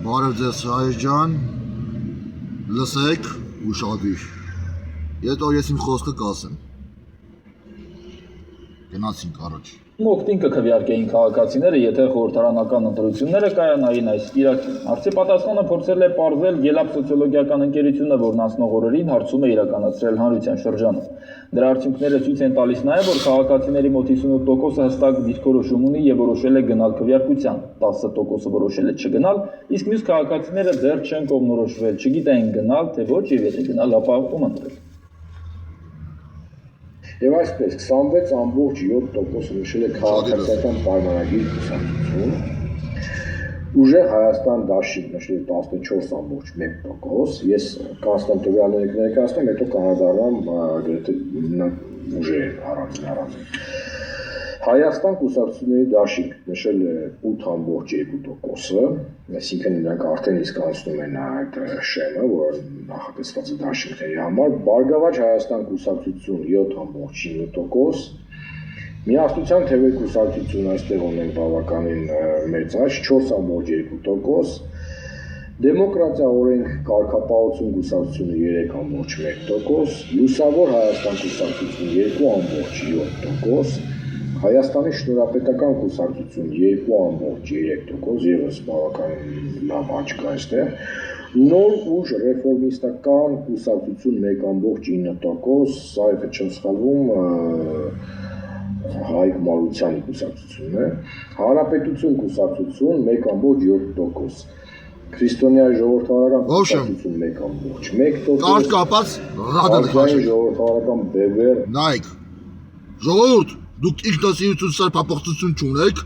Բարև ձեզ հայր ջան, լսեք ուշադիր, հետո ես իմ խոսքը կասեմ, գնացինք առաջ։ Օգտին կքվեարկեին քաղաքացիները, եթե խորհրդարանական ընտրությունները կայանային այս Իրաքին։ Հարցի պատասխանը փորձել է պարզել Գելապ սոցիոլոգիական ընկերությունը, որն անցնող օրերին հարցում է իրականացրել հանրության շրջանում։ Դրա արդյունքները ցույց են տալիս նաև, որ քաղաքացիների մոտ 58%-ը հստակ դիրքորոշում ունի եւ որոշել է գնալ քվեարկության, 10%-ը որոշել է չգնալ, իսկ մյուս քաղաքացիները դեռ չեն կողմնորոշվել, չգիտեն գնալ թե ոչ եւ եթե գնալ, ապա ում ընտրել։ Եվ այսպես 26.7% նշել է քաղաքացիական պայմանագիր կուսակցություն, ուժեղ Հայաստան դաշինք նշել է 14.1%, ես կանստեմ տվյալները կներկայացնեմ, հետո կանդրադառնամ գրեթե ուժերին առանձին։ Հայաստան կուսակցությունների դաշինք նշել է 8.2%, այսինքն նրանք արդեն իսկացնում են այդ շեմը, որ նախատեսված է դաշինքների համար, Բարգավաճ Հայաստան կուսակցություն 7.9%, Միասնության թևեր կուսակցություն այստեղ ունենք բավականին մեծ աճ 4.2%, Դեմոկրատիա օրենք կարգապահություն կուսակցությունը 3.1%, Լուսավոր Հայաստան կուսակցություն 2.7%, Հայաստանի շնորհապետական կուսակցություն 2.3%, ևս բավականին լավ աճ կա այստեղ, Նոր ուժ ռեֆորմիստական կուսակցություն 1.9%, սա եթե չեմ սխալվում Հայկ Մարությանի կուսակցությունն է, Հանրապետություն կուսակցություն 1.7%, Քրիստոնյա ժողովրդավարական կուսակցություն 1.1%, Կարճ կապած ռադիկալ ժողովրդավարական բևեր նայեք, ժողովուրդ, դուք ինքնասիրություն սարփափոխություն չունեք,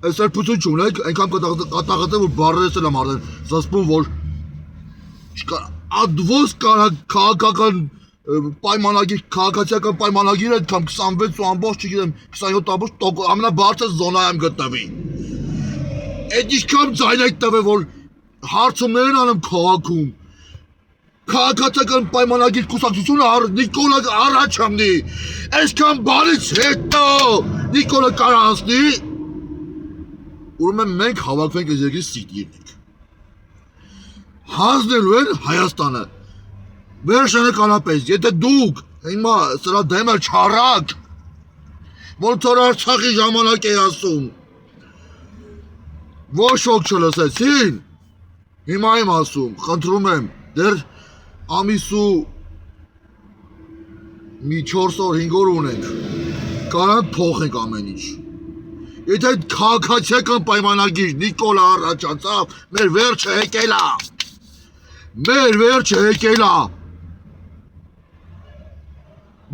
այս սարփություն չունեք, այնքան կատաղատը, որ բարերս եմ արդեն, զսպում, որ ադվոս քաղաքական պայմանագիր, քաղաքացիական պայմանագիրը կամ 26 չգիտեմ 27% ամենաբարձր զոնայում գտնվի։ Այդ ինչքան ձայն եք տվել, որ հարցումներ են անում քաղաքում։ Քաղաքացիական պայմանագիր կուսակցությունը Նիկոլա առաջ ամնի, այսքան բարից հետո Նիկոլա կարանցնի, ուրեմն մենք հավաքվենք այս երկրի սիտիրնիկ։ Հանձնելու են Հայաստանը, վերջնականապես, եթե դուք հիմա սրա դեմը չառակ, ոնց որ Արցախի ժամանակ է ասում, ոչ ոք չլսեցին, հիմա եմ ասում, խնդրում եմ, դեռ ամիսու մի 4 օր 5 օր ունենք, կարանք փոխենք ամեն ինչ։ Եթե այդ քաղաքացիական պայմանագիր Նիկոլա առաջացավ, մեր վերջը եկել է։ Մեր վերջը եկել է։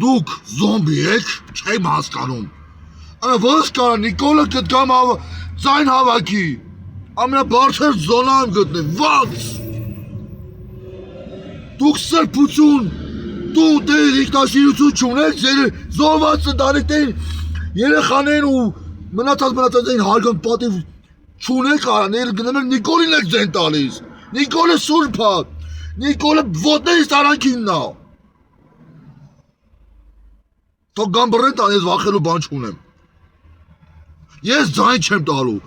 Դուք զոմբի եք, չեմ հասկանում։ Ոնց կարա Նիկոլը կտկամ ձայն հավաքի, ամենաբարձր զոնայում գտնի, ոնց։ Դուք սրբություն, դու դեր ինքնասիրություն չունեք, ձեր զոհված ընտանիքներին, երեխաներին ու մնացածներին հարգան պատիվ չունեք, գնում եք Նիկոլին եք ձեն տալիս, Նիկոլը սուրբ է, Նիկոլը ոտներից արանքինն է։ Թող գամբռեն տան, ես վախելու բան չունեմ։ Ես ձայն չեմ տալու։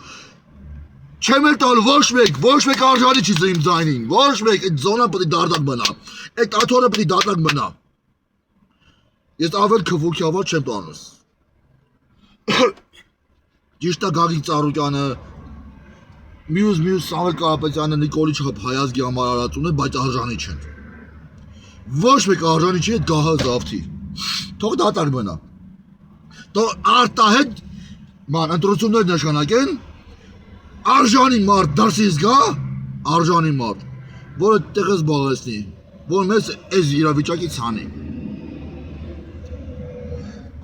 Չեմ էլ տալու ոչ մեկ արժանի չի իմ ձայնին, ոչ մեկ, այդ զոնան պետք է դարդակ մնա, այդ աթոռը պետք է դարդակ մնա։ Ես ավել քվոքյավար չեմ տանուս։ Ճիշտ է Գագիկ Ծառուկյանը, մյուս Սամվել Կարապետյանը, Նիկոլի հայազգի համար արածուն է, բայց արժանի չեն։ Ոչ մեկ արժանի չի այդ գահը զավթի։ Թող դատարկ մնա։ Թող արտահայտ ման ընտրություններ նշանակեն, արժանի մարդ դրսից գա, արժանի մարդ, որը տեղը զբաղեցնի, որ մեզ այս իրավիճակից հանի։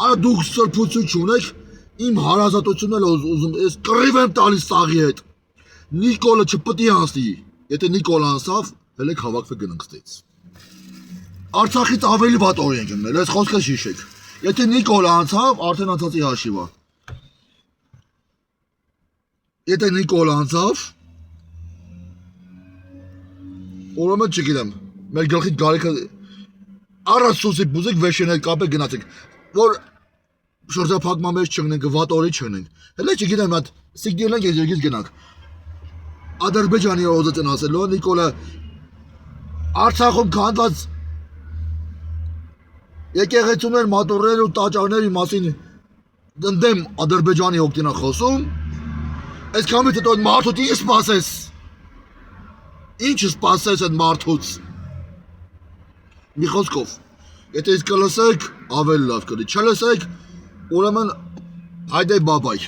Արա դուք սրբություն չունեք, իմ հարազատությունն էլ ուզում, ես կռիվ եմ տալիս սաղի հետ, Նիկոլը չպտի անցնի, եթե Նիկոլը անցավ, հելեք հավաքվեք գնանք ստից։ Արցախից ավելի վատ օր ենք իմնել, այս խոսքը շիշեք, եթե Նիկոլը անցավ, արդեն անցածի հաշիվ է։ Եթե Նիկոլ անցավ, ուրեմն չգիտեմ, մեր գլխի գարիքը առած սուսի բուզիկ վեշեն հետ կապեք գնացեք, որ շրջափակման մեջ չգնենք, վատ օրի չգնենք, հելե չգիտեմ, այդ սիգնելենք ես երկից գնանք, Ադրբեջանի օզետն ասելով Նիկոլը Արցախում քանդված եկեղեցուներ, մատորներ ու տաճարների մասին դեմ Ադրբեջանի օգտինա խոսում, այսքան հետո այդ մարդուց ինչ սպասես։ Ինչ սպասես այդ մարդուց։ Մի խոսքով, եթե իսկ կլսեք, ավելի լավ կլինի, չլսեք, ուրեմն հայդե բաբայ։